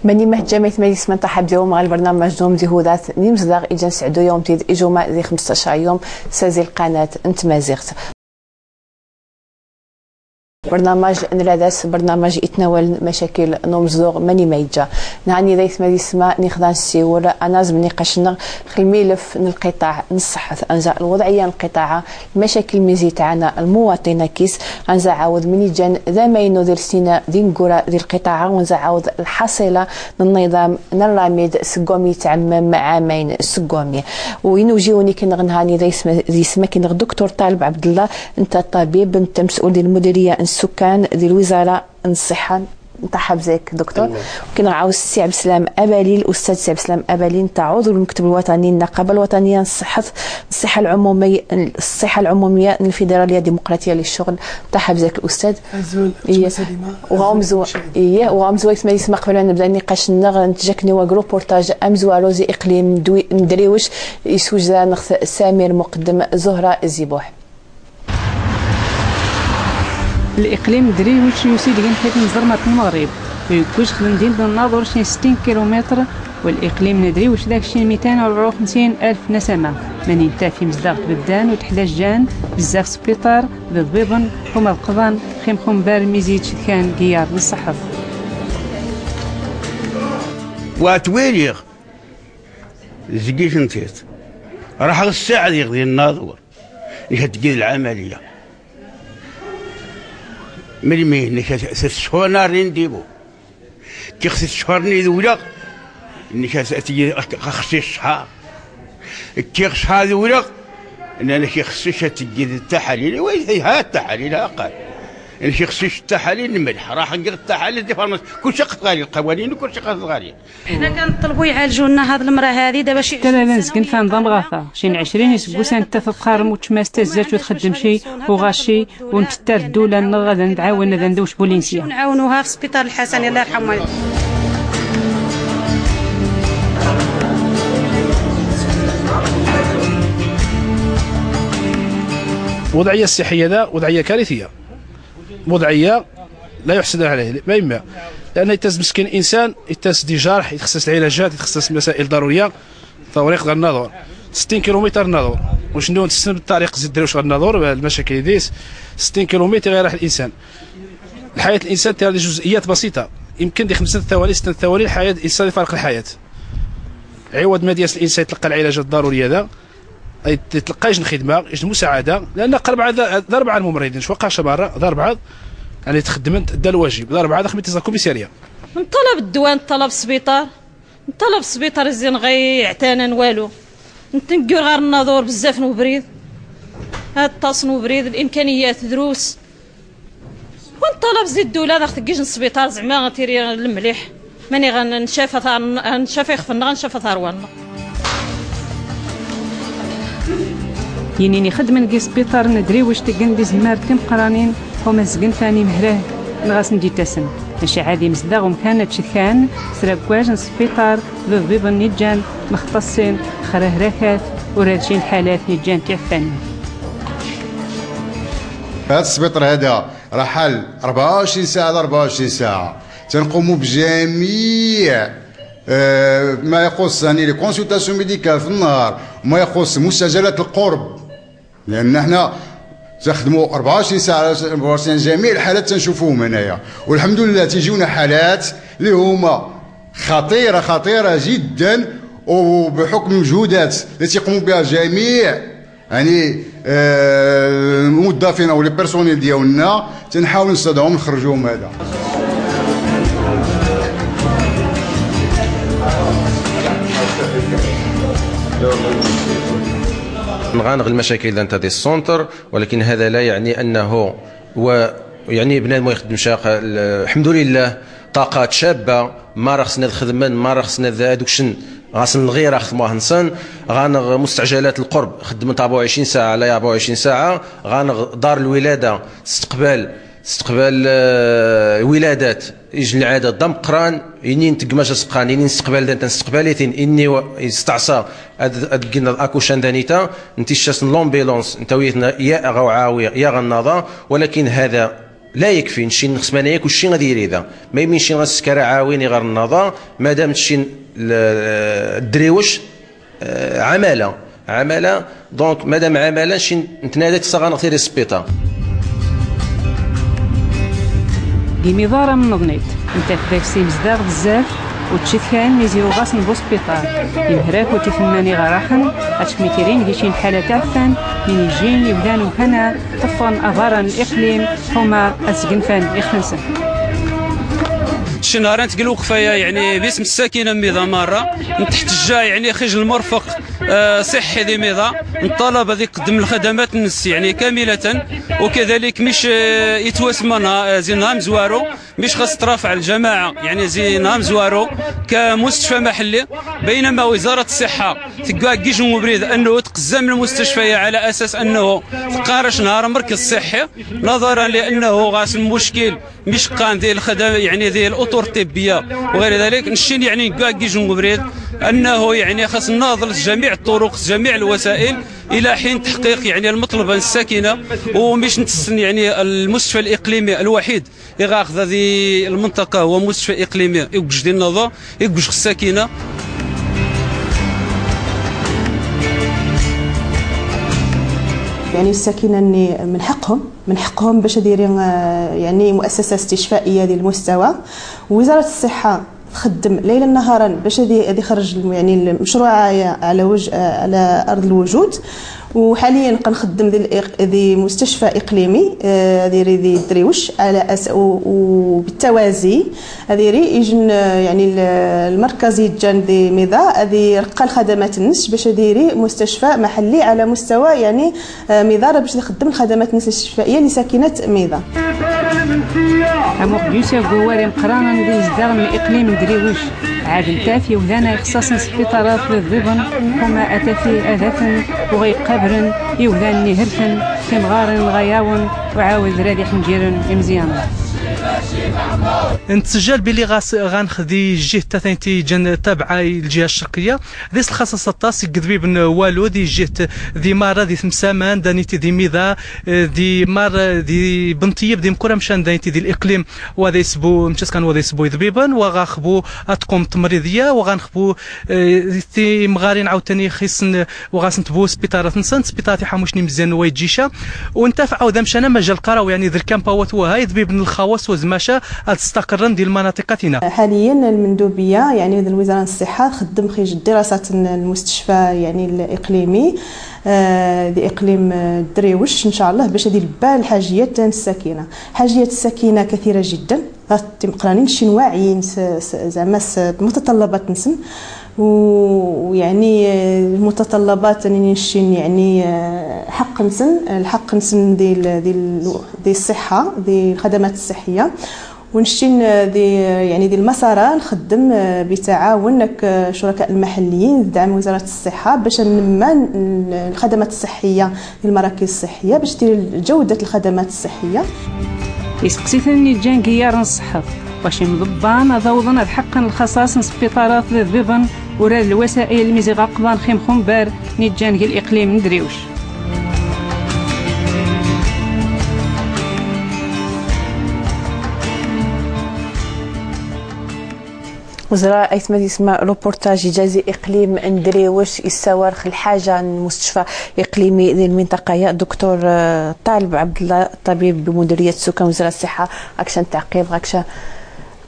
ماني مهجة ميت اسمان طاحب ديوم على البرنامج دوم دي هودات نيمزداغ إجا نسعدو يوم تيد إجوما دي 15 يوم سازي القناة انت مازيغت برنامج نرادس برنامج يتناول مشاكل نومزدوغ ماني ميجا نعني ذيث ما يسمى نخدان السيور أنا زمني قشنا الملف القطاع نصحث أنزع الوضعية القطاع المشاكل ميزي تاعنا المواطنة كيس أنزع عاود مني جان ذا ما ينوذر سينا ذي نقرا ذي القطاع ونزع عاود الحصيلة النظام نراميد سقومي تعمم عامين سقومي وينوجيوني كنغنهاني ذي اسمه كنغ دكتور طالب عبد الله انت طبيب انت مسؤول ديال المديرية السكان ديال الوزاره الصحه نتاع زيك دكتور كنعاود السي عبد السلام ابالي الاستاذ سي عبد السلام ابالي نتاع عضو المكتب الوطني النقابه الوطنيه الصحه العموميه الفيدراليه الديمقراطيه للشغل نتاع زيك الاستاذ وغامزو اسمه يسمى قبل ما نبدا النقاش نتجاكني وغروبورتاج امزو روزي اقليم ندريوش يسوج سامر مقدم زهره الزبوح الإقليم دريوش يسيد حيث نزرمة المغرب ويكوش خدم دين الناظر 60 كيلومتر والإقليم ندريوش داك شي 254 ألف نسمة من ينتا في مزداغ بدان وتحلاش جان بزاف سبيطار ضبيبن هما القضان خيم بار ميزيت كان قيار للصحة واتويريغ زكيش نتيت راح الساعة يغذي الناظر يهدي العملية ملي انك ستشهر نارين ديبو كي خصك تشهرني ذولا انك تجي خصي الشهر كي شهر ذولا انك خصك تجي التحاليل وهي ها التحاليل اقل انك خصك التحاليل الملح راح نقرا التحاليل دي فارماس كلشي غالي القوانين وكلشي غالي حنا كنطلبوا يعالجوا لنا هذه المراه هذه دابا شي تلا نسكن في نظام غاثا شي 20 يسبوسان تفقار متشماس تزات وتخدم شي وغاشي ونتتار الدوله غادا نتعاون هذا ندوش بوليسيه نعاونوها في سبيطار الحسن الله يرحمه الوضعيه الصحيه ذا وضعيه كارثيه وضعيه لا يحسد عليه ما يما لان يتاز مسكين انسان يتاز دي جرح يتخصص العلاجات يتخصص مسائل ضروريه طريق غير النظر 60 كيلومتر نظر وشنو نتسنى بالطريق زيد ديروش غير النظر المشاكل ديس 60 كيلومتر غير الانسان الحياه الانسان تاع جزئيات بسيطه يمكن دي 5 ثواني 6 ثواني الحياه الانسان يفارق الحياه عوض ما ديال الانسان يتلقى العلاجات الضروريه هذا يتلقى يجن خدمه يجن مساعده لان ضرب على الممرضين شو وقعش برا ضرب عاد يعني تخدمت دا الواجب ضرب عاد خدمت كوميساريه نطلب الدوان نطلب السبيطار نطلب السبيطار الزين غي اعتانا والو نتنقر غير الناظور بزاف نوبريد هاد الطاس نوبريد الامكانيات دروس ونطلب زيد الدوله هذا خديش السبيطار زعما غتيري المليح ماني غنشاف يخفنا غنشاف ثروالنا ينيني خدمة نقي سبيطار ندري واش تقندي زمار تمقرانين هما زقن ثاني مهراه نغاس ندي تسن ماشي عادي مزداغ ومكانت شكان سراكواج سبيطار ذبيب النجان مختصين خرهركات ورادشين حالات نجان تعفن هذا السبيطار هذا راه حال 24 ساعة 24 ساعة تنقوموا بجميع ما يخص يعني لي كونسلطاسيون ميديكال في النهار وما يخص مسجلات القرب لان احنا تخدموا 24 ساعه 24 جميع الحالات تنشوفوهم هنايا والحمد لله تيجيونا حالات اللي هما خطيره جدا وبحكم المجهودات التي يقوموا بها جميع يعني الموظفين او لي بيرسونيل ديالنا تنحاولوا نستدعوهم نخرجوهم هذا نغانغ المشاكل انت دي السونتر ولكن هذا لا يعني انه يعني بنادم يخدم شاق الحمد لله طاقات شابه ما راه خصنا الخدمه ما راه خصنا هذوك شن غاسن الغيره خدموها نصن غانغ مستعجلات القرب خدمت 24 ساعه لا 24 ساعه غانغ دار الولاده استقبال ولادات يجي العاده ضم قران ينين تقماش سقان ينين استقبال دانت استقباليتين اني يستعصى ادكنا اكوشان دانيتا انت شاسن لومبيلونس انت ويتنا يا غاوعاوي يا غناضه ولكن هذا لا يكفي نشي نقص منايك وشي غادي يري ذا ما يمينش غاسكر عاويني غير النظام مادام تشي الدريوش عماله دونك مادام عماله نشي نتنادى تسغى غير السبيطار كيميضاره من نظنيت انت في داك السي مزداغ بزاف وتشي كان ميزيرو غاس نبو سبيطار يمهراك وتيثماني غراخن اتشميتيرين كيشين الحالة تعفن من يجين يبدان وهنا طفن أفارن الإقليم هما أسقنفان يخنسن شي نهار تقلو كفايه يعني باسم الساكنه ميضا مره نتحتجا يعني خرج المرفق صحي ذي ميضا الطلبه ذي قدم الخدمات النس يعني كامله وكذلك مش يتواسمنا زي نهام زوارو مش خاص ترافع الجماعه يعني زي نهام زوارو كمستشفى محلي بينما وزاره الصحه تكاكيش مبريد انه تقزم المستشفى على اساس انه تقارش نهار مركز صحي نظرا لانه غاس المشكل مش قام ذي الخدمه يعني ذي الاطر الطبيه وغير ذلك نشين يعني كاكيش مبريد انه يعني خاص ناظر جميع الطرق جميع الوسائل الى حين تحقيق يعني المطلبه الساكنه ومش نتسن يعني المستشفى الاقليمي الوحيد ياخذ هذه المنطقه هو مستشفى اقليمي يوجد النظام يوجد الساكنه يعني الساكنه من حقهم باش دايرين يعني مؤسسه استشفائيه ذي المستوى ووزاره الصحه تخدم ليلا نهارا باش هذه يخرج يعني المشروع على ارض الوجود وحاليا كنخدم ذي مستشفى اقليمي ذي دريوش على وبالتوازي هذه يجن يعني المركز يتجان ذي ميضا هذه رقى الخدمات النس باش ديري مستشفى محلي على مستوى يعني ميضا باش يخدم الخدمات النس الاستشفائيه لساكنه ميضا. اموق بيوسف قواري مقرانا ندير ازدار من الاقليم دريوش عاد التافي وهنا اختصاصا سبيطارات للضبن هما اتافي اذافا وغيقابرن يوهدان هرفن كمغارن غياون وعاود رادي حنجيرن مزيان نتسجل بلي غنخدي جهه تاثنتي جن تابعه الجهه الشرقيه ذيس الخصاصه الطاس كذبي بن والو دي جهه ذي ماره ذي ثمسامان دانيتي ذي ميضا ذي مار ذي بنطيب ذي مكره مشان دانيتي ذي الاقليم وهذا يسبو مشات كان وهذا يسبو ذبيبا وغاخبو اتقوم تمريضيه وغنخبو ذي مغارين عاوتاني خيسن وغاسنتبو سبيطارات نسان سبيطارات حاموشني مزيان ويجيشا ونتفعوا ذا مشانا مجال قراو يعني ذي الكامباوات وهاي ذبيب الخواص وزماشا تستقرن ديال المناطقنا حاليا المندوبيه يعني الوزاره الصحه تخدم خريج دراسات المستشفى يعني الاقليمي دي اقليم دريوش ان شاء الله باش هذه البال الحاجيات تاع الساكنه حاجيات الساكنه كثيره جدا غتمقرانين شي واعيين زعما متطلبات نسن ويعني المتطلبات نشين يعني حق نسن الحق نسن ديال الصحه ديال الخدمات الصحيه ونشين دي المسار نخدم بتعاون الشركاء المحليين دعم وزاره الصحه باش ننمى الخدمات الصحيه للمراكز الصحيه باش دير جوده الخدمات الصحيه. يسقسيثني الجانكيار نصحف واش مضبان ضوضن الحق الخصاص سبيطارات ذبيبن وراد الوسائل المزيغه قضان خيم خنبار نيجانكي الاقليم ندريوش. وزراء ايثما يسمى روبورتاج جازي اقليم ندريوش يساور الحاجه المستشفى اقليمي ذي المنطقه يا دكتور طالب عبد الله طبيب بمديريه سكان وزاره الصحه اكشن تعقيب غاكشا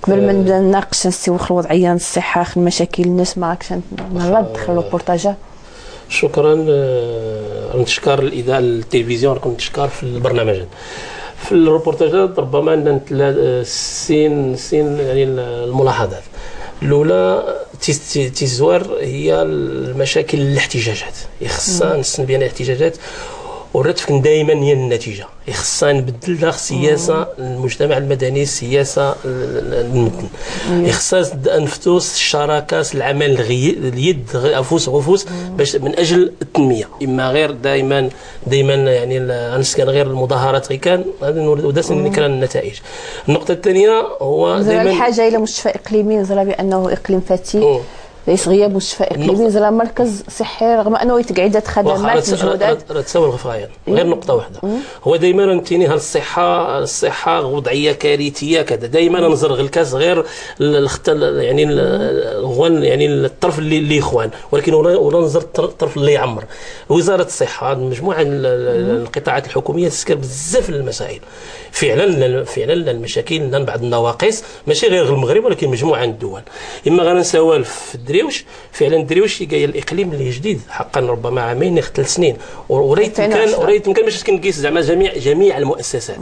قبل ما نناقش نسيوخ الوضعيه الصحه المشاكل الناس ما اكشن نرد الروبورتاج. شكرا نشكر الاذاعه التلفزيون نشكر في البرنامج في الروبورتاجات ربما عندنا سين يعني الملاحظات الاولى تيزوار هي المشاكل الاحتجاجات يخصها نسن بين الاحتجاجات ورات دائما هي النتيجه يخصها نبدل السياسه المجتمع المدني السياسه المدن يخصها نفتوس الشراكات العمل اليد افوس غفوس باش من اجل التنميه اما غير دائما يعني كان غير المظاهرات غير كان وداسن كان النتائج. النقطه الثانيه هو دائما الحاجه الى مستشفى اقليمي نظرا بانه اقليم فتي ليس غياب مستشفى اقليمي زرا مركز صحي رغم انه يتقعد خدمات مجهودات تساوي الغفايان غير نقطه واحده. هو دائما نتيني الصحه وضعيه كارثيه كذا، دائما نزرغ الكاس غير يعني الغوان يعني الطرف اللي اخوان، ولكن ولا نزر الطرف اللي يعمر. وزاره الصحه مجموعه القطاعات الحكوميه تسكر بزاف المسائل. فعلا المشاكل لنا بعض النواقص ماشي غير المغرب ولكن مجموعه من الدول. اما غنساوال في الدريوش، فعلا الدريوش جاي الاقليم اللي جديد حقا ربما عامين 3 سنين، وريت كان باش كنقيس زعما جميع المؤسسات.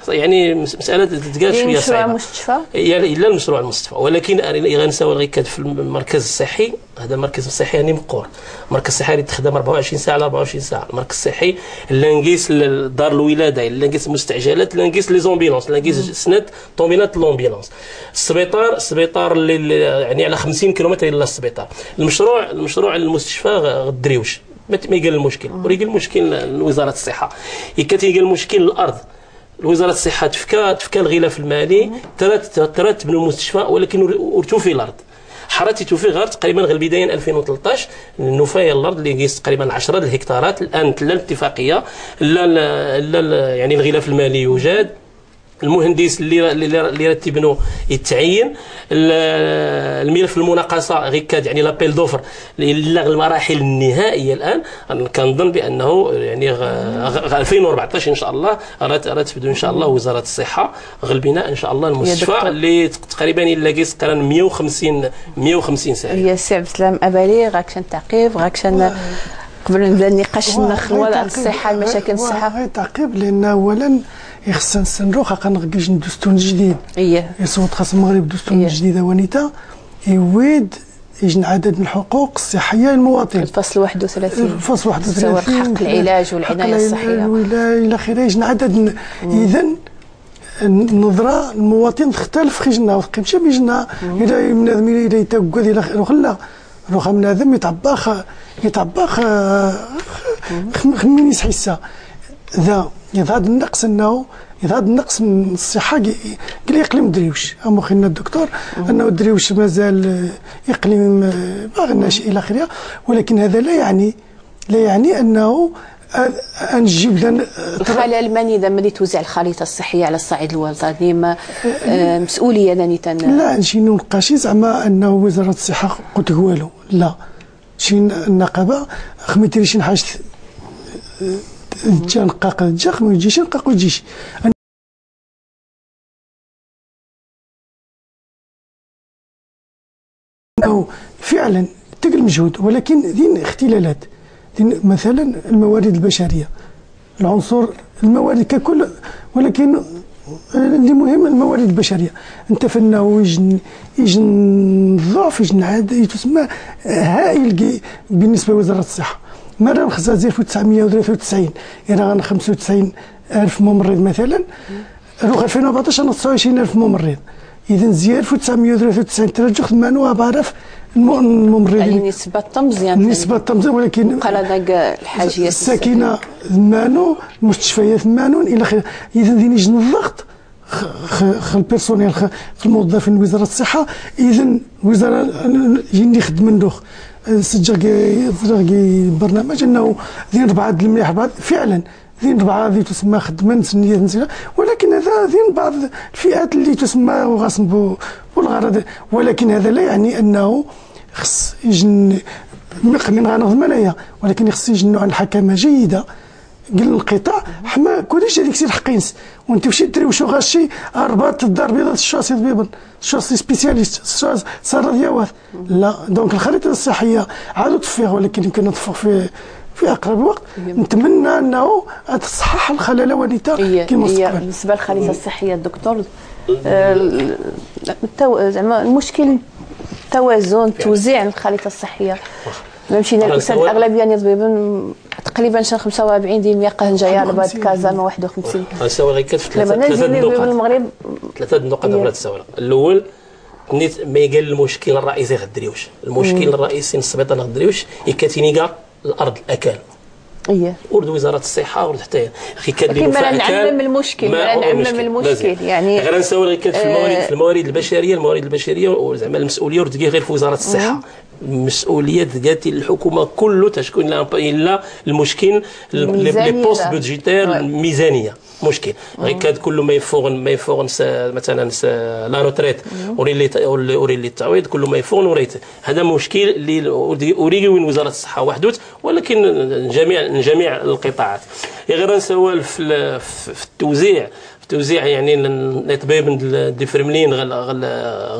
يعني مساله تتقال شويه صعيبه. الا المشروع المستشفى، ولكن غنساوال غير في المركز الصحي. هذا المركز الصحي يعني مقور، مركز الصحي اللي تخدم 24 ساعه على 24 ساعه، المركز الصحي اللي نقيس دار الولاده، اللي نقيس المستعجلات، اللي نقيس لي زومبيلونس، اللي نقيس سنات طومبيلات لومبيلونس. السبيطار اللي يعني على 50 كيلومتر الى السبيطار. المشروع المستشفى الدريوش ما يقال المشكل، ولكن المشكل لوزاره الصحه، يكاتي المشكل الارض. وزاره الصحه تفكا الغلاف المالي ترات تبنوا المستشفى، ولكن ورتو في الارض حراتي توفي غير تقريبا غير البدايه 2013 نفايا الارض اللي قيس تقريبا 10 الهكتارات. الان لا الاتفاقيه لا يعني الغلاف المالي يوجد، المهندس اللي رتبنو يتعين، الملف المناقصه غير كاد يعني لابيل دوفر المراحل النهائيه. الان كنظن بانه يعني 2014 ان شاء الله راه تبدو ان شاء الله وزاره الصحه البناء ان شاء الله المستشفى اللي تقريبا الا قيس قران 150 ساعه. يا سي عبد السلام ابالي غاكشن تعقيب غاكشن قبل نبدا النقاش نخلوا على الصحه المشاكل الصحه. غير تعقيب لان اولا يخصنا نستنرو خاطر نغيش دستور جديد يصوت خاص المغرب دستور جديد ونيتا يويد يجن عدد من الحقوق الصحيه للمواطن. الفصل 31 الفصل 31 حق العلاج والعنايه الصحيه الى اخره. يجن عدد اذا النظره المواطن تختلف خجنا وقيمشه بيجنا الى بنادم الى يتوقد الى خلا روح بنادم يطبخ خمينيس حسه ذا يظهر النقص انه يظهر النقص من الصحه قال اقليم دريوش. اما خلينا الدكتور انه دريوش مازال اقليم باغي ناشئ الى اخره، ولكن هذا لا يعني انه نجيب الخلل الماني اذا ملي توزع الخريطه الصحيه على الصعيد الوطني مسؤوليه ثاني لا نجي نلقى شي زعما انه وزاره الصحه قلت والو لا شي النقابه خميتي شي حاجه جا نقاق جا ما يجيش نقاق ويجيش انه فعلا تقل مجهود، ولكن ذين اختلالات مثلا الموارد البشريه العنصر الموارد ككل، ولكن اللي مهم الموارد البشريه. انت فانه يجن ضعف يجن عاد تسمى هائل بالنسبه لوزاره الصحه. مرة خصها 1993 يعني غن 95,000 ممرض مثلا، روح 2014 29,000 ممرض، اذا زياده 1993 ترجع خدمانو بعرف الممرضين يعني نسبه مزيان ولكن قال هذاك الحاجيه الساكنه ثمانو المستشفيات ثمانو الى اخره. اذا يجي الضغط البيرسونيل الموظفين وزاره الصحه، اذا الوزاره يجي يخدم ندوخ سجل برنامج انه ذين 4 المليح بعض فعلا ذين 4 هذه تسمى خدمه سنيه، ولكن هذا ذين بعض الفئات اللي تسمى وغاصب والغرض، ولكن هذا لا يعني انه خص يجن خلينا غنخدم انايا، ولكن خص يجنوا على الحكمه جيده قال القطاع حما كلش هذيك السي الحق ينس وانت مشيت تري وشو غاشي رباط الدار البيضاء الشاصي طبيبا الشاصي سبيسياليست صار دياوات لا. دونك الخريطه الصحيه عادوا تفيغ، ولكن يمكن نطفق في اقرب وقت. نتمنى انه تصحح الخلل ونيتا كما هي بالنسبه للخريطه الصحيه الدكتور زعما المشكل توازن توزيع الخريطه الصحيه. مشينا الاستاذ الاغلبيه طبيبا تقريبا 45 ديال ميقاه جايه على بعد كازا 51 غنساوي غير في ثلاثه النقط بغيت نساوي. الاول ما قال المشكل الرئيسي غدريوش، المشكل الرئيسي السبيطار غدريوش يكاتينيكا الارض الاكل ورد وزاره الصحه ورد حتى لكن ما نعمم المشكل يعني غير نساو غير في الموارد البشريه وزعما المسؤوليه ورد غير في وزاره الصحه. مسؤوليه ذاتي الحكومه كله تشكون الا المشكل لي بوست بودجيتير الميزانيه مشكل غير كاد كل ما يفوق مثلا لا روتريت وريلي التعويض كل ما يفوق وريت هذا مشكل اللي اوريغي وين وزاره الصحه وحدوت ولكن جميع القطاعات غير نسوال في التوزيع يعني الطبيب ديفرملين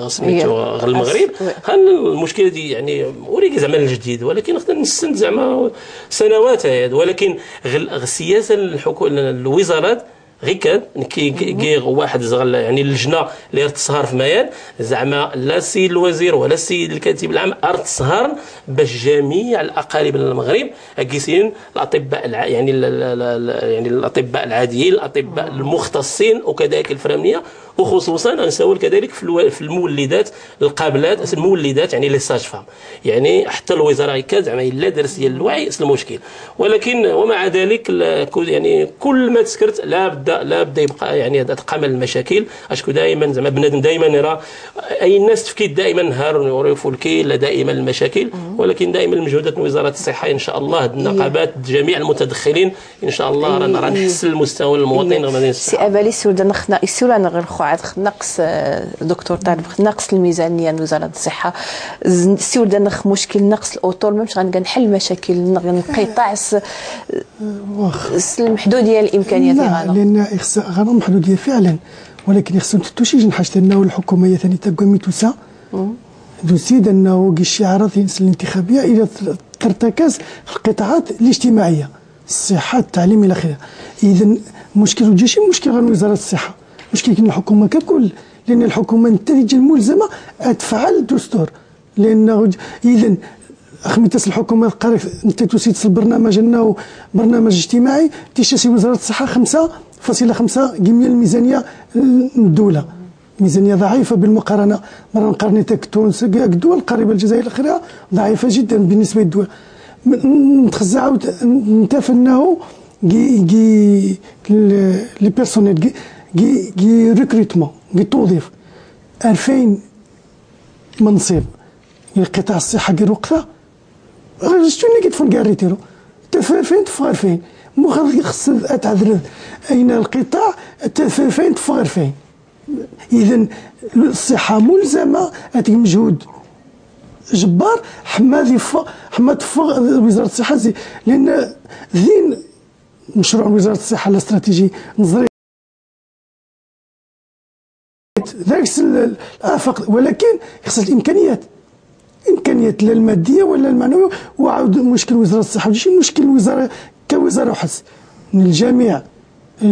سميتو المغرب المشكله دي يعني اوريغي زعما الجديد ولكن خصنا نستند زعما سنوات هذا ولكن السياسه الوزارات غير كي واحد زغل يعني اللجنه اللي تسهر في ميان زعما لا السيد الوزير ولا السيد الكاتب العام تسهر باش جميع الاقاليم المغرب كيسين الاطباء يعني الاطباء العاديين الاطباء المختصين وكذلك الفرامليه وخصوصا نسول كذلك في المولدات القابلات المولدات يعني لي ساج فام يعني حتى الوزاره كاد زعما الا درس ديال الوعي المشكل ولكن ومع ذلك يعني كل ما تذكرت لا بدا يبقى يعني تقامل المشاكل اشكو دائما زعما بنادم دائما يرى اي الناس تفكير دائما نهار ويعرفوا الكيل دائما المشاكل ولكن دائما المجهودات من وزاره الصحه ان شاء الله النقابات جميع المتدخلين ان شاء الله رانا نحسن المستوى المواطن غادي سي ابالي سولنا خنا يسولنا غير نقص دكتور طالب نقص الميزانيه لوزاره الصحه سيولنا نخ مشكل نقص الاوتور مش غنحل مشاكل القطاع المحدود ديال الامكانيات لان غير محدوديه فعلا ولكن خصهم تشجع حاجه انه الحكومه ثاني تقوم ميتوسا تزيد انه الشعارات الانتخابيه الى ترتكز القطاعات الاجتماعيه الصحه التعليم الى اخره. اذا مشكل الجيش مشكل غير وزاره الصحه مشكل الحكومه ككل لان الحكومه النتيجه الملزمه تفعل الدستور لانه اذا خميتاس الحكومه قال انت تسيد البرنامج انه برنامج اجتماعي تيشاسي وزاره الصحه 5.5 جميع الميزانيه الدوله ميزانيه ضعيفه بالمقارنه مرة نقارن تونس الدول القريبه الجزائر الاخرى ضعيفه جدا بالنسبه للدول نتخزعوا نتاف انه لي بيرسونيل ريكروتمون توظيف 2000 منصب لقطاع الصحه غير وقتها شنو اللي كيتفون كاع ريتيرو 2000 تفوق 2000 مو خص اتعذر اين القطاع 2000 تفوق 2000 اذا الصحه ملزمه هذا مجهود جبار حماد فوق وزاره الصحه لان ذين مشروع وزاره الصحه الاستراتيجي نظري ذاك الافاق ولكن خص الامكانيات لا الماديه ولا المعنويه وعاود مشكل وزاره الصحه ماشي مشكل الوزاره كوزاره وحس من الجميع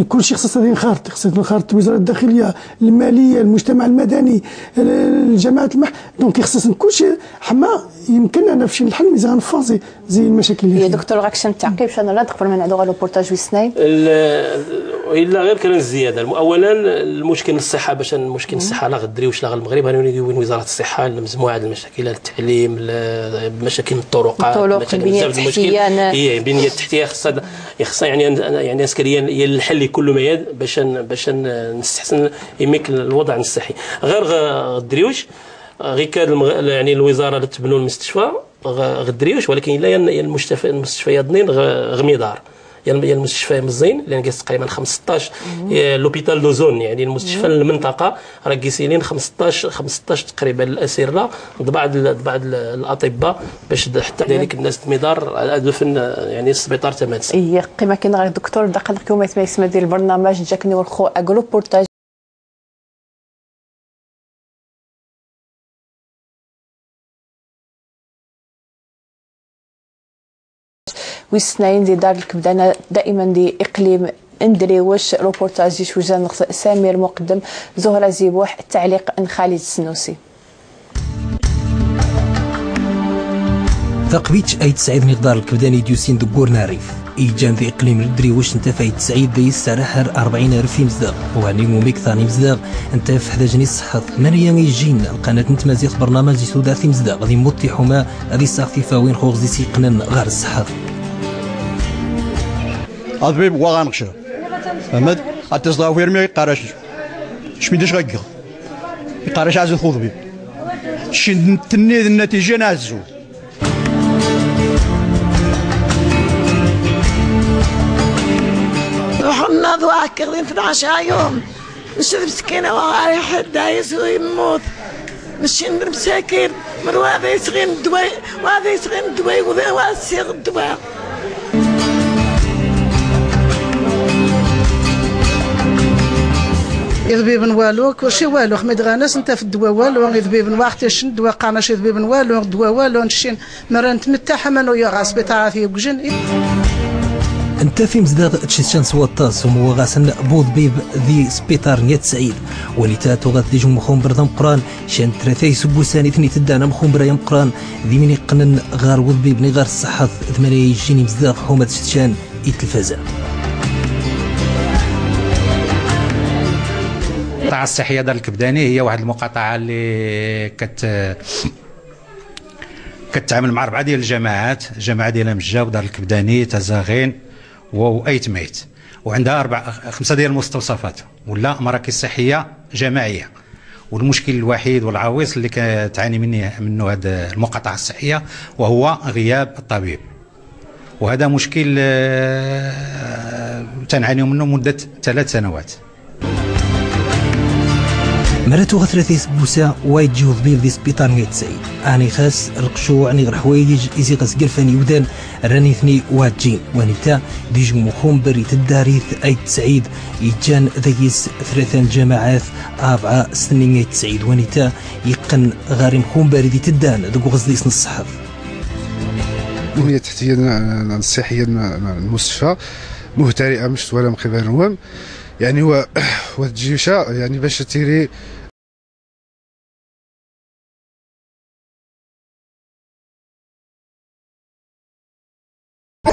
كل شيء خصها ينخرط خصها وزاره الداخليه الماليه المجتمع المدني الجماعات دونك خصنا كل شيء حما يمكننا نمشي نحل ميزان فازي زي المشاكل اللي يا دكتور غاك شنو التعقيب شنو لا قبل ما نعدو على البورتاج ويسناي الا غير كان الزياده اولا المشكل الصحه باش المشكل الصحه لا غدري واش لا المغرب غنولي وين وزاره الصحه مجموعه المشاكل التعليم مشاكل الطرقات البنيه التحتيه هي البنيه التحتيه خصها يعني عسكريا هي الحل لكل مياد باش نستحسن يميك الوضع الصحي غير غدريوش غير كاد يعني الوزاره اللي تبنوا المستشفى غدريوش ولكن لا المستشفيات اثنين غميدار يعني المستشفى مزين لان قيس تقريبا 15 لوبيتال دو زون يعني المستشفى المنطقه راه قيسين 15 تقريبا الاسره بعض الاطباء باش حتى ذلك الناس مدار دفن يعني السبيطار تماما اي كما كاين غير الدكتور دقائق كما يسمى ديال البرنامج جاكني والخو اغلو بورتاج ويسناين دي دار الكبدانه دائما دي اقليم اندري واش روبورتاج وجان سمير مقدم زهره زيبوح التعليق خالد السنوسي تقبيت اي تسعيد مقدار الكبداني ديوسين دكور ناريف ايجان ذي اقليم الدري واش انت فايت تسعيد دي السراحر 40,000 مزدغ وهني موميك ثاني مزدغ انت في حداجني الصحة مريم يجين القناة نتمازيق برنامج سوداثي مزدغ غادي موتي حما غادي ساختي فاوين خوغ زي سيقنن غير الصحة الطبيب وغنقشر فهمت اتصداو في رمي يقارش شميداش غيقغ يقارش عايز نخوض بيه شي تنيد النتيجه نعزو رحنا ضواك كغدين 12 يوم نشرب سكينه وغاري حد دايس ويموت ماشي مساكين من هذا يسغين الدواء وهذا يسغين الدواء وهذا يسيغ الدواء. يذبيب والو كلشي والو حميد غاناس انت في الدواء والو يذبيب وقتاش الدواء قاناش يذبيب والو الدواء والو نشين مرا نتمتع منو يا غاس بتاعي وجن انت في مزداغ تشيشان سواطاس ومو غاسن بوضبيب ذي سبيطار نيت سعيد وليتا تغاد ديجو مخوم بردم قران شان ثلاثي سبوساني ثني تدانا مخوم برايم قران ذي مني قنن غار وضبيب ني غار الصحة ثمانية يجيني مزداغ حومة تشيشان التلفازة. القطاع الصحية دار الكبداني هي واحد المقاطعة اللي كتعامل مع 4 ديال الجماعات، جماعة ديال مجا ودار الكبداني تزاغين وايت ميت، وعندها 5 ديال المستوصفات ولا مراكز صحيه جماعيه. والمشكل الوحيد والعويص اللي كتعاني منه هذه المقاطعه الصحيه وهو غياب الطبيب، وهذا مشكل تنعانيو منه مده 3 سنوات. مراتو غثلاثي سبوسا وايد جيو ضبيب دي سبيطار نيت سعيد اني خاص رقشو عني غير حوايج يزي غاس قرفاني ودان راني ثني واجين ونتا ديجو مخوم بريت الداريث ايت سعيد يجان ذيس 3 الجماعات 4 سنين نيت سعيد ونتا يقن غاري مخوم بريد تدان ذوك غزليس الصحف. البنية التحتية الصحية المستشفى مهترئة مش ولا من قبل النوام، يعني هو الجيشة يعني باش تيري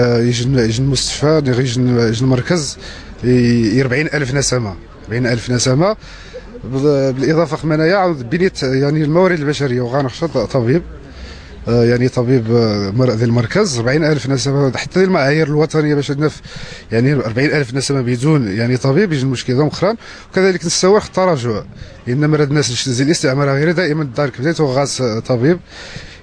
يجي المستشفى يجي المركز 40,000 نسمة 40,000 نسمة بالإضافة خمانية بنية يعني الموارد البشرية وغنخشى طبيب يعني طبيب ذي المركز 40,000 نسمة حتى المعايير الوطنيه باش نف يعني 40,000 نسمة بدون يعني طبيب يجي المشكل مؤخرا. وكذلك نستوى التراجع لان مرض الناس زي الاستعمار غير دائما دار الكبداني وغاس طبيب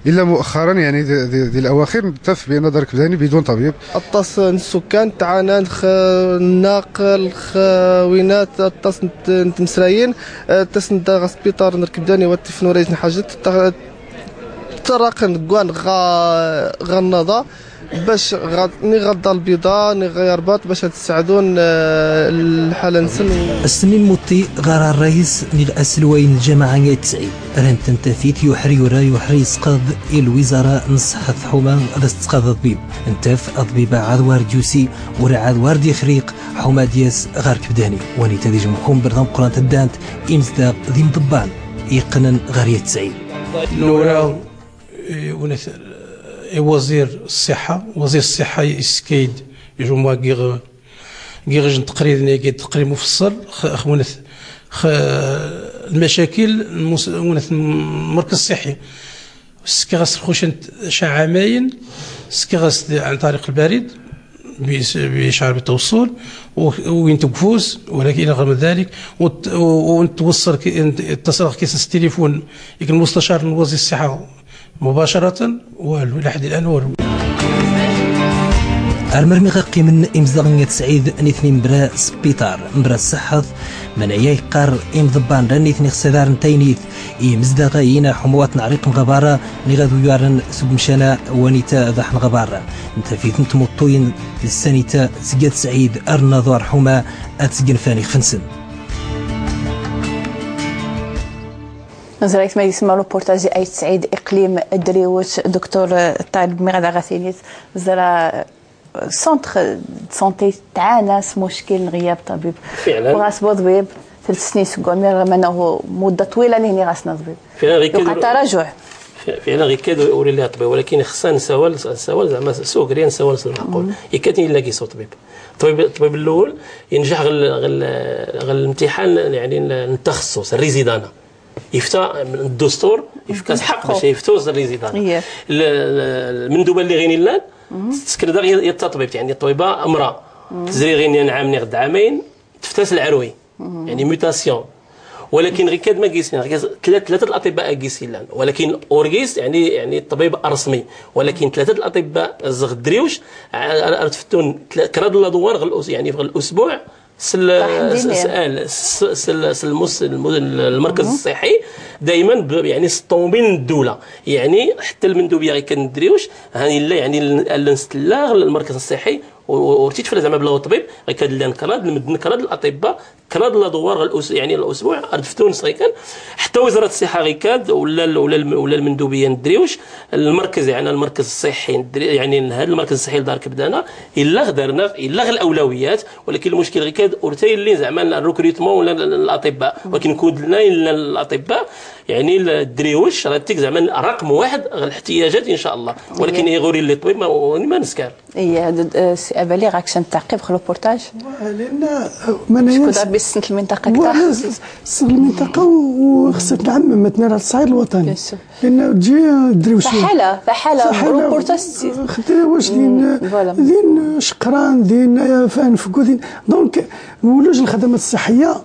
الا مؤخرا يعني ذي الاواخر نتف بان دار الكبداني بدون طبيب. الطاس السكان تعانى الناقل خوينات الطاس نتمسرايين الطاس غا سبيطار الكبداني والتفنوريز حاجات تراقن كوان غنضا باش ني غدا البيضاء ني غيرباط باش تساعدون الحاله نسن السنين موتي غار الرئيس ني اسلوين الجماعه نيت سعيد ران تنتفيت يحري سقض الوزاره نصحت حومه هذا استقاض الطبيب انتف الطبيبه عذوار جوسي ورا عذوار دي خريق حومه دياس غار كبداني وني تديج مخوم بردم قران تدانت امزداق ذي مضبان يقنن غاريت سعيد. نورا وزير الصحة يسكيد يجوا غير تقرير نيجي تقرير مفصل خونث المشاكل المركز الصحي سكغاس خوشن شعامين سكغاس عن طريق البريد بإشعار بالتوصل وين توقفوز، ولكن رغم ذلك ونتوصل اتصل كيس التليفون يمكن المستشار وزير الصحة مباشرة والو لحد الآن والو. المرمي غاقي من امزاغ سعيد نيثني مبرا سبيطار مبرا الصحة من عياي قار ضبان راني ثني خسدار نتاينيث مزداغا ينا حموات نعريق مغبارة نغادو يارن سب مشانا ونيتا ضحن غبارة انت في ثنت مطوين السانيتا سجاد سعيد ارنا ضوار حما اتسجن فاني خنسن. نزريت ما يسمى روبورتاج ايت سعيد اقليم الدريوش دكتور طالب مغدا غاثينيت زرا سونتر سونتي تعانى مشكل غياب طبيب فعلا وغاس طبيب 3 سنين سكون منه مده طويله اللي هني غاسنا طبيب فعلا غير وقع تراجع فعلا غير كادو يوري لها طبيب ولكن خصنا نساول زعما سوق ريان نساول المعقول يكاتني نلاقي صوت الطبيب الاول ينجح غير الامتحان يعني التخصص الريزيدانا يفتى من الدستور يفكاس حق باش يفتوز الريزيدان المندوبه اللي غيني لان تسكر دار هي الطبيب يعني الطبيبه امراه تزري غير نعام غد عامين تفتاس العروي يعني ميوتاسيون. ولكن غير كاد ما قيسين ثلاثه الاطباء قيسين، ولكن اورغيس يعني الطبيب الرسمي، ولكن ثلاثه الاطباء الزغدريوش تفتون كراد الادوار يعني في الاسبوع المركز الصحي دائما يعني الطوموبيل الدوله، يعني حتى المندوبيه غير كندريوش هاني لا يعني لا المركز الصحي ورتيت فلا زعما بلا الطبيب غير كاد كراد الاطباء كراد الادوار يعني الاسبوع ردفتون صغيكان حتى وزاره الصحه غير كاد ولا المندوبيه ندريوش المركز يعني المركز الصحي يعني هذا المركز الصحي لدار كبدانه الا درنا الا الاولويات، ولكن المشكل غير كاد ورتي اللي زعما الريكروتمون ولا الاطباء، ولكن كود لنا الاطباء يعني الدريوش راه تيك زعما رقم واحد الاحتياجات ان شاء الله، ولكن يغوري اللي الطبيب ما نسكر. سي ابالي راك تعقيب في البورتاج لان من شكون بسنة المنطقه كذا سنة المنطقه وخصك نعمم مثلا الصعيد الوطني لان تجي الدريوشيه فحاله البورتاج خدنا واش دين شقران دين فانفكو دين دونك ولوج الخدمات الصحيه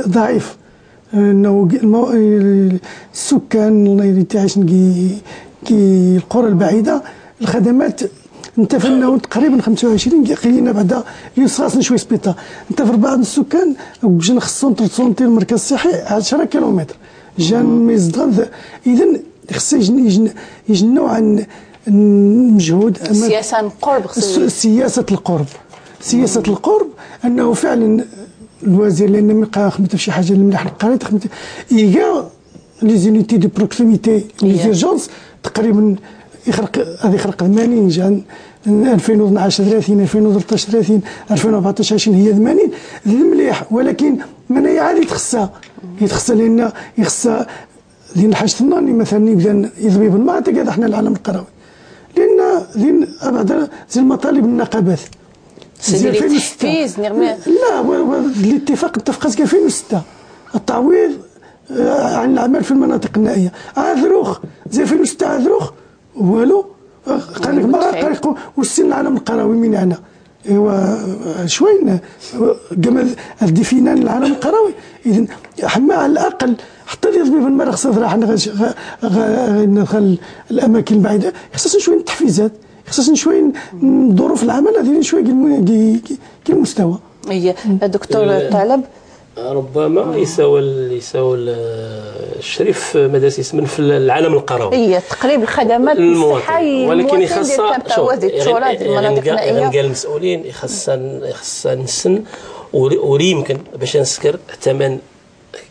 ضعيف انه السكان اللي تعيشن كي القرى البعيده الخدمات انت فانه تقريبا 25 قلينا بعدا يصاصن شويه سبيطار، انت في 4 السكان جن خصهم ترسونتي المركز الصحي 10 كيلومتر جان ميزدغ، اذا خص يجي نوع مجهود سياسه القرب انه فعلا الوزير لان ما خدمت في شي حاجه مليح القريه خدمت يلقى لي زونيتي دو بروكسيميتي ليزيرجونس تقريبا يخرق 80 جان 2012 30 2013 30 2014 20 هي 80 مليح، ولكن من هي عاد يتخصى لان يخصى لان حاجه الناني مثلا يبدا يضرب الماء تقعد احنا العالم القروي لان لين ابعد زي المطالب النقابات زي 2006 لا الاتفاق اتفقت 2006 التعويض عن العمل في المناطق النائيه عذروخ زي 2006 عذروخ والو قال لك ما طريق والسن العالم القروي من هنا ايوا شوين جمال الدفنان العالم القروي، اذا حما على الاقل حتى اللي يضرب الماء خصنا راح ندخل الاماكن البعيده خصنا شويه التحفيزات خصنا شويه ظروف العمل هذه شويه كي المستوى. هي دكتور ثعلب ربما يساوي الشريف مداسيس من في العالم القروي هي تقريب الخدمات الصحيه ولكن يخصها غنلقى المسؤولين يخصها نسن ويمكن باش نسكر ثمن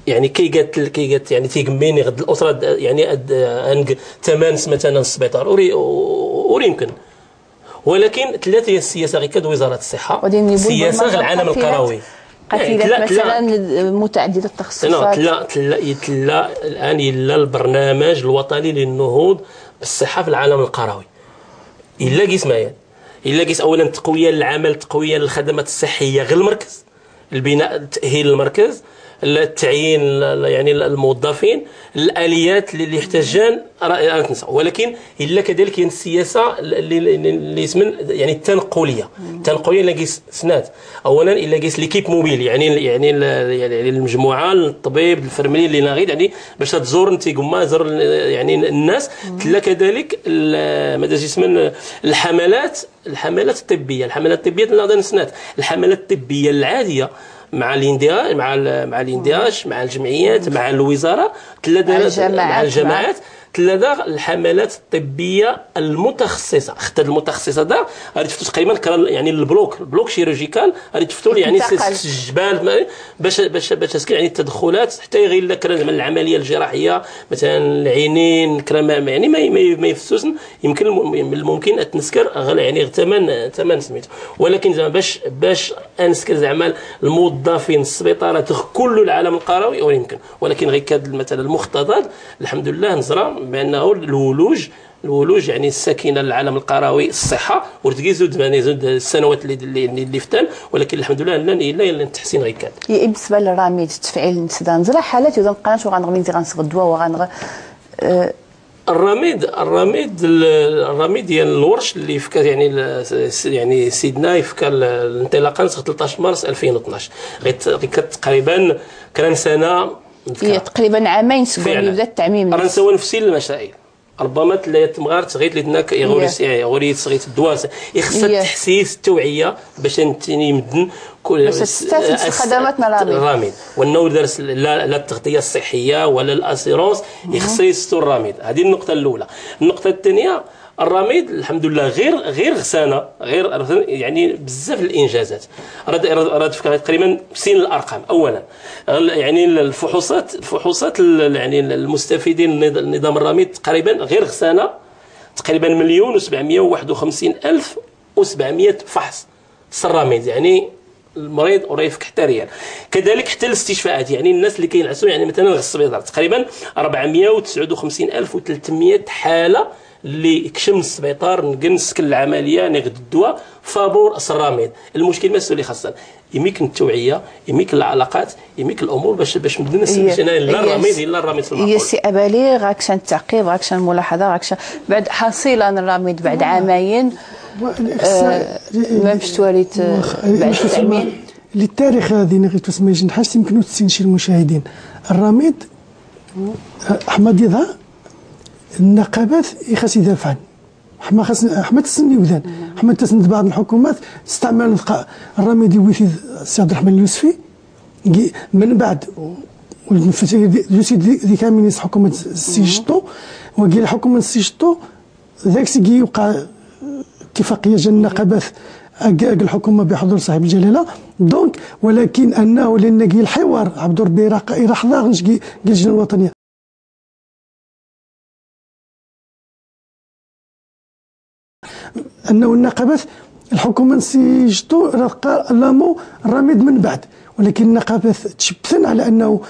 يعني كي قالت يعني تيقميني غد الاسره يعني ثمن مثلا السبيطار ويمكن، ولكن ثلاثه هي السياسه غير كاد وزاره الصحه سياسه العالم القروي قتيلات مثلا متعدده التخصصات لا الان الا البرنامج الوطني للنهوض بالصحه في العالم القروي الا قيس معايا الا قيس اولا تقويه للعمل تقويه للخدمات الصحيه غير المركز البناء تاهيل المركز التعيين يعني الموظفين الاليات اللي يحتاجان تنسى، ولكن الا كذلك هي السياسه اللي اسمها يعني التنقليه اللي قيس سنات اولا الا قيس ليكيب موبيل يعني المجموعه الطبيب الفرملي اللي ناغيد يعني باش تزور انت قما زر يعني الناس تلا كذلك ماذا اسمها الحملات الطبيه نقدر نسنات الحملات الطبيه العاديه مع الاندهاش مع الجمعيات مع الوزاره مع الجماعات ثلاثه الحملات الطبيه المتخصصه حتى المتخصصه دا غادي تفتوا تقريبا يعني البلوك شيروجيكال غادي تفتوا يعني الجبال باش يعني التدخلات حتى غير لك من العمليه الجراحيه مثلا العينين يعني ما يفسوسن يمكن من الممكن ان تنسكر يعني ثمن سميتو، ولكن زعما باش انسكر زعما الموظفين السبيطارات كل العالم القروي ويمكن، ولكن غير كاد مثلا المختطات الحمد لله نزرى بانه الولوج يعني السكينه للعالم القروي الصحه وتقيزود يعني زود السنوات اللي فتان، ولكن الحمد لله الا التحسين غير كان. بالنسبه للرميد تفعيل نسدا نزرع حالات اذا قناش وغنغني غنصغ الدواء وغنغ الرميد ديال الورش اللي فكا يعني سيدنا يفكا الانطلاقه 13 مارس 2012 تقريبا كان سنه تقريبا عامين سكون بدا التعميم. راه نساو نفسي المسائل ربما تلاقيت مغار تغيت لدناك يغوري تغيت الدواسه يخصها تحسيس التوعيه باش يمدن كل باش تستافد خدماتنا الراميد وانه درس لا التغطيه الصحيه ولا الاسيرونس يخص يستر الراميد. هذه النقطه الاولى. النقطه الثانيه الرميد الحمد لله غير غسانه غير يعني بزاف الانجازات راه تقريبا سين الارقام. اولا يعني الفحوصات يعني المستفيدين النظام الرميد تقريبا غير غسانه تقريبا 1,701,700 فحص الرميد يعني المريض وريفك حتى ريال. كذلك حتى الاستشفاءات يعني الناس اللي كينعسوا يعني مثلا غير السبيطار تقريبا 459,300 حاله اللي يكشم السبيطار نسكن العمليه ناخذ الدواء فابور الرميد. المشكل ما اللي خاصنا يميك التوعيه يميك العلاقات يميك الامور باش مدنا لا الرميد الا الرميد في المعقول. سي ابالي غاكشان التعقيب غاكشان الملاحظه غاكشان بعد حصيله الرميد بعد عامين ما باش تواليت بعد التامين للتاريخ هذه غير تسمى حاجه يمكن تستنشر المشاهدين. الرميد احمد يظهر النقابات يخاص يدافعن حما تسني وذان حما تسند بعض الحكومات تستعمل الرميد يوثي السي عبد الرحمن اليوسفي من بعد ذيك مينيس حكومه السيشطو وقيل حكومه السيشطو ذاك سي يوقع اتفاقيه جا النقابات الحكومه بحضور صاحب الجلاله دونك ولكن انه لان قيل الحوار عبد ربي راح ضاغ قيل اللجنه الوطنيه انه النقابات الحكومه نسيجتو لامو الرميد من بعد ولكن النقابات تشبثن على انه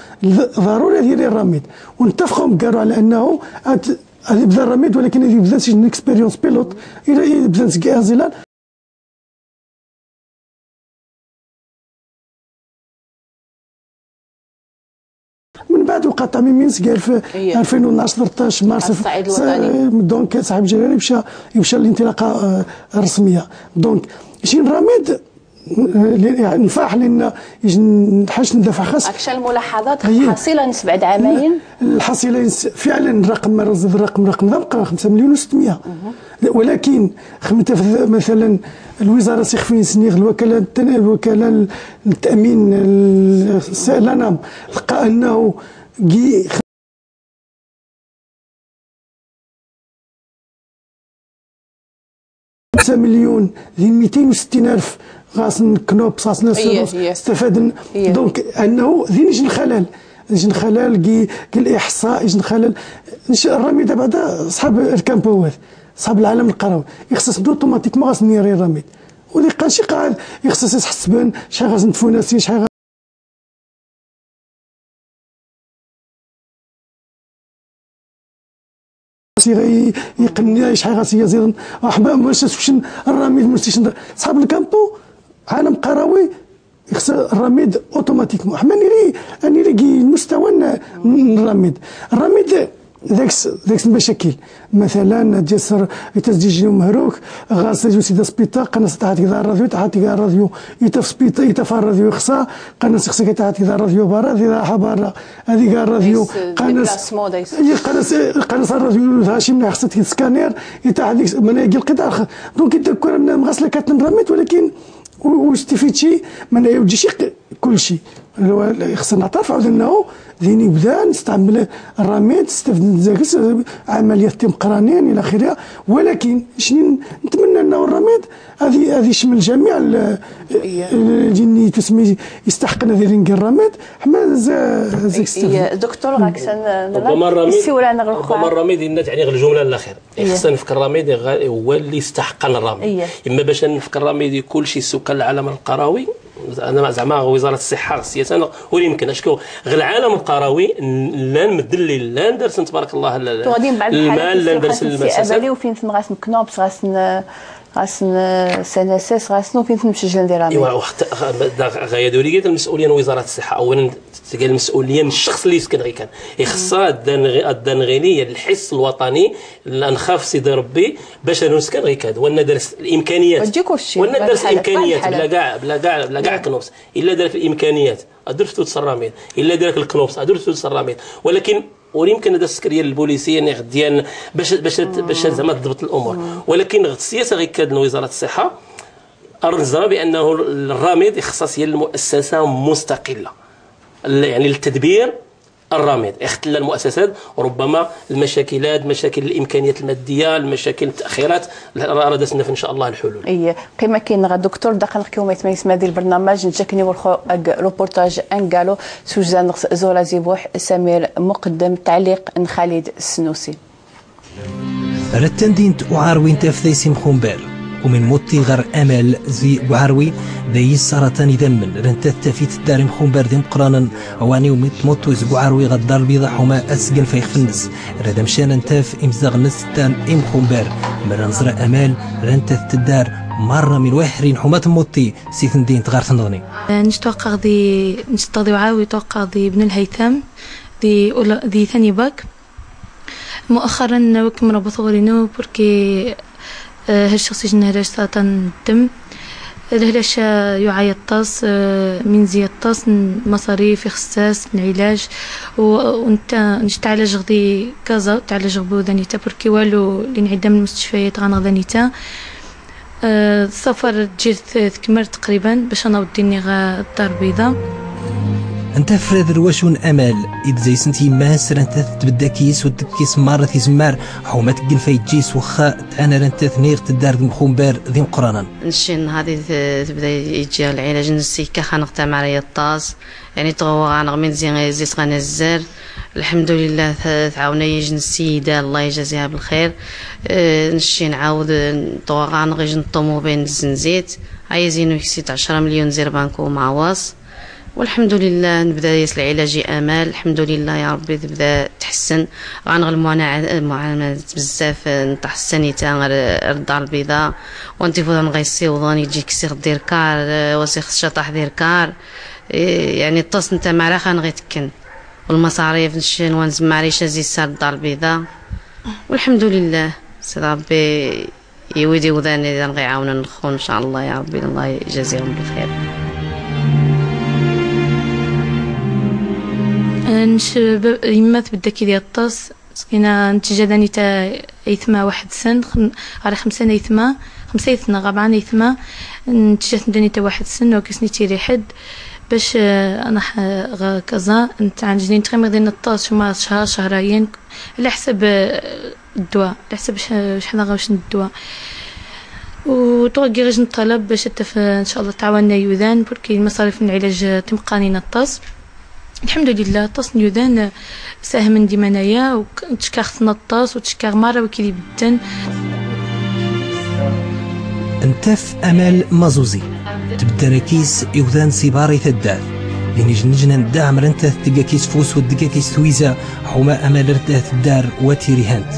ضروري ديال الرميد ونتفقوا قالوا على انه هذه بدا الرميد ولكن هذه بدات شي اكسبيريونس بيلوت الى بدات كازيلان من بعد وقع تعميم مينسك في 2012 13 مارس الصعيد الوطني دونك صاحب الجلاله يمشى الانطلاقه الرسميه دونك شي الرميد يعني نفاح لان حاجه ندافع خاص اكشن الملاحظات الحصيله نسبة بعد عامين الحصيله فعلا الرقم بقى 5,600,000 ولكن مثلا الوزاره سيخفين سنيغ الوكاله التامين الانام لقى انه 5,260,000 غاس كنوب صاصنا استفاد دونك انه ذي نجي الخلل الاحصاء يجي الخلل الرميد بعد اصحاب الكامبوات صحاب العالم القروي يخصص اوتوماتيكمون غاس نيري الرميد ولي قال شي قاعد يخصص يحسبن شحال غاس نتفو ناسين شحال يقني شحال غاس يزيد واش الرميد مستشن صحاب الكامبو عالم قروي يخص الرميد اوتوماتيكمون حنا نيري المستوى الرميد ذاك المشاكل مثلا جسر تسجيل مهروك غاس يوسيد سبيطار قناص تحت كذا الراديو تحت كذا الراديو يتف سبيطار يتف الراديو خصا قناص خصك تحت كذا الراديو برا اذا حبر هذيك الراديو قناص الراديو هاشم خصك سكانير يتحت من يجي القطار دونك يذكر ان غاسله كتنرميت ولكن واستفيد شيء ما يوجدش كل شيء خصنا نعترف عاود انه ذيني بدا نستعمل الرميد استفد عمليه تمقرانيا الى اخره ولكن شنو نتمنى انه الرميد هذه يشمل جميع اللي تسمي يستحقنا ذي الرميد حنا زيك دكتور غاك ربما الرميد يعني غير الجمله الاخير خصنا نفكر الرميد هو اللي يستحق الرميد اما باش نفكر الرميد كل شيء سكان العالم القروي انا زعما وزاره الصحه سياسه ولا يمكن اشكو غير العالم القروي لا نمدلي لا ندرس تبارك الله المال لا ندرس المسافه ابالي وفين غاس نكنوبس غاس غاسن سناساس غاسنو فين تمشي نديرها. ايوا غاية دولية المسؤولية من وزارة الصحة. اولا تلقى المسؤولية من الشخص اللي يسكن غير كان يخصها الدنغينية الحس الوطني نخاف سيدي ربي باش نسكن غير كاد وانا درس الامكانيات وانا درس الامكانيات بلا كاع كنوبس الا دار في الامكانيات ادير في توت الراميل الا دار في الكنوبس ادير في توت الراميل ولكن ويمكن هذا السكريه البوليسيه ديال باش زعما تضبط الامور ولكن السياسه غير كاد وزاره الصحه ارزا بانه الراميد يخصص هي المؤسسه مستقله يعني للتدبير الرامد اختل المؤسسات ربما المشاكلات مشاكل الامكانيات الماديه المشاكل التاخيرات ردسنا ان شاء الله الحلول. اي كما كاين غا دكتور دقائق يوميت ما يسمى ديال البرنامج نجاكني والخو روبورتاج انقالو سوزان زولا زيبوح سمير مقدم تعليق خالد السنوسي. رتندين وعاروين تفثيسيم خنبال ومن موتي غير امل زي وعروي ذي السرطان ذمن رنتات تفيت الدار مخنبر ذي مقرانا واني وميت موتو زي وعروي غدار البيضة حما اسقن فيخ في النس ردا مشان انتاف امزاغ نس تان ام خنبر مرنزر امل رنتات الدار مرة من وحرين حمات موتي سيثن دين تغار تنظني نشتوقع ذي وعاوي توقع ذي ابن الهيثم ذي ثاني باك مؤخرا وكم ربط غورينو بركي هالشخص يجنهلاش سرطان الدم لهلاش يعيط طاس من زي طاس مصاريف خصاص العلاج وانت نتعالج غدي كازا تعالج بو ذانيتا بركي والو اللي نعدم المستشفيات غنغ ذانيتا السفر جيت تكمل تقريبا باش انا وديني غا الدار البيضاء انت فراد رواشون امل اذا زي سنتي ماسر انت تبدا كيس ودكيس مره تيزمار حوما تقل فايتجيس وخا انا انت ثنيغ تدار مخومبار ذي مقرانا نشين هذه تبدا يجي العلاج النفسي كخنقتا معايا الطاس يعني تغوا غنغمين زيت غنزار الحمد لله تعاونا يجن السيده الله يجازيها بالخير نشي نعاود طوا غنغيج نطومو بين الزنزيت عايزينو يكسيت 10 مليون زير بانكو معواص والحمد لله نبدا ياس العلاج امال الحمد لله يا ربي تبدا تحسن غنغ المعاناه بزاف نتحسن تا الدار البيضاء وانت فضل غيسيوضان يجيك سير دير كار وسيخ شطح دير كار يعني الطاس نتا مع راخان غيتكن والمصاريف نشين ونزم ريشه زي السار الدار البيضاء والحمد لله سي ربي يودي وذاني غيعاونا نخون ان شاء الله يا ربي الله يجازيهم بالخير. يما تبدا كي ديال الطاس سكينه نتيجه داني تا ايثما واحد سن على 5 ايثما 5 ايثنا 4 ايثما نتيجه داني تا واحد سن وكسني تيري حد باش انا كذا نتا عندي نتخيم ديال الطاس شما شهرين على حسب الدواء على حسب شحال غاوش الدواء وتوقي غير نطلب باش ان شاء الله تعاوننا يوذان بركي المصاريف العلاج تمقانين الطاس الحمد لله طاس نيوذان ساهم ديما انايا وتشكا خصنا الطاس وتشكا مره وكيلي بدن انتف امل مازوزي تبدا كيس يوذان سيباري ثداد يعني جنجنا ندعم رنت تلقى كيس فوس ودقا كيس تويزا حما امل رنت الدار وتيريهانت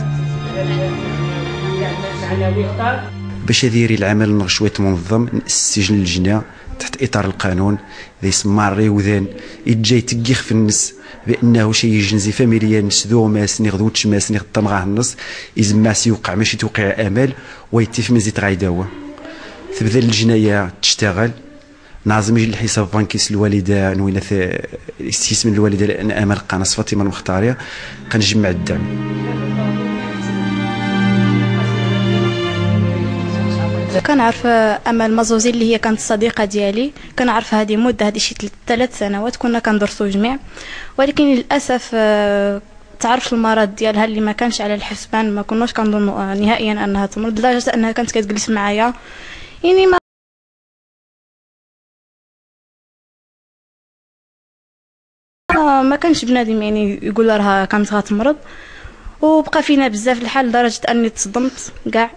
باش يديري العمل نغشويت منظم السجن الجنة تحت اطار القانون ذي يسمى الريوذان يجي تقيخ في النس بانه شي جنزي فاميليا نسدو ماس نغدو تشماس نغطى مغاه النص يزما يوقع ماشي توقع امل ويتف مزيت غايداوه تبدا الجنايه تشتغل ناظم يجي الحساب بانكيس الوالده نوينا استثمار الوالده لان امل قناص فاطمه المختاريه كنجمع الدعم. كنعرف امل مازوزي اللي هي كانت الصديقه ديالي كنعرف هذه مده هذه شي 3 سنوات كنا كندرسوا جميع ولكن للاسف تعرف المرض ديالها اللي ما كانش على الحسبان ما كناش كنظنوا نهائيا انها تمرض لدرجه انها كانت كتجلس معايا يعني ما كانش بنادم يعني يقول لها كانت غتمرض وبقى فينا بزاف الحال لدرجه اني تصدمت كاع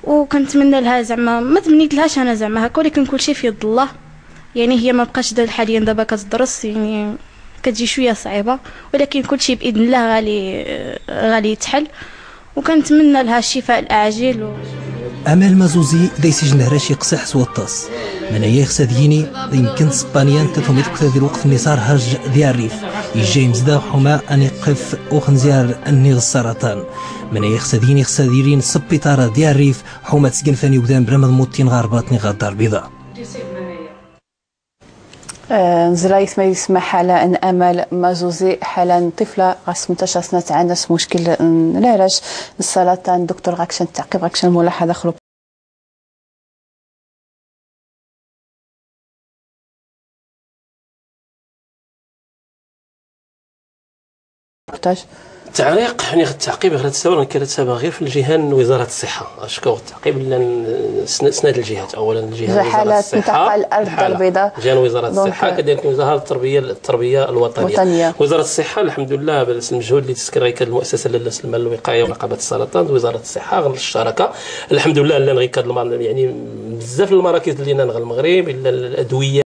وكنتمنى لها زعما ما تمنيت لهاش انا زعما هكا ولكن كلشي في يد الله يعني هي ما بقاش حاليا دابا كتدرس يعني كتجي شويه صعيبه ولكن كلشي باذن الله غالي يتحل وكنتمنى لها الشفاء العاجل امال مازوزي ذا يسجن هراشي قصح سوطاس من ايا خساديني يمكن سبانيان تفهم يدك ذي الوقت اللي صار هاج ذي الريف يجي مزدا حما ان يقف وخنزيار النيغ السرطان من ايا خساديرين سبيطاره ذي الريف حما تسكن فاني قدام برمض موتين غاربات نغادر البيضاء نزلايث ما يسمى حالة أن أمل مازوزي حالة طفلة غاس 18 سنة تعانس مشكل العلاج السرطان دكتور غاكشن التعقيب غاكشن ملاحظة خروج التعليق يعني التعقيب غير تساوي كانت سابقا غير في الجهه وزاره الصحه اشكو التعقيب لان سند الجهات اولا الجهه وزاره الصحه الارض البيضاء جهه وزاره الصحه كذلك وزاره التربيه الوطنيه وزاره الصحه الحمد لله بالمجهود اللي تسكر هيك المؤسسه للسلامه الوقايه وعقابه السرطان وزاره الصحه الشراكه الحمد لله لان غير يعني بزاف المراكز اللي نغ المغرب الا الادويه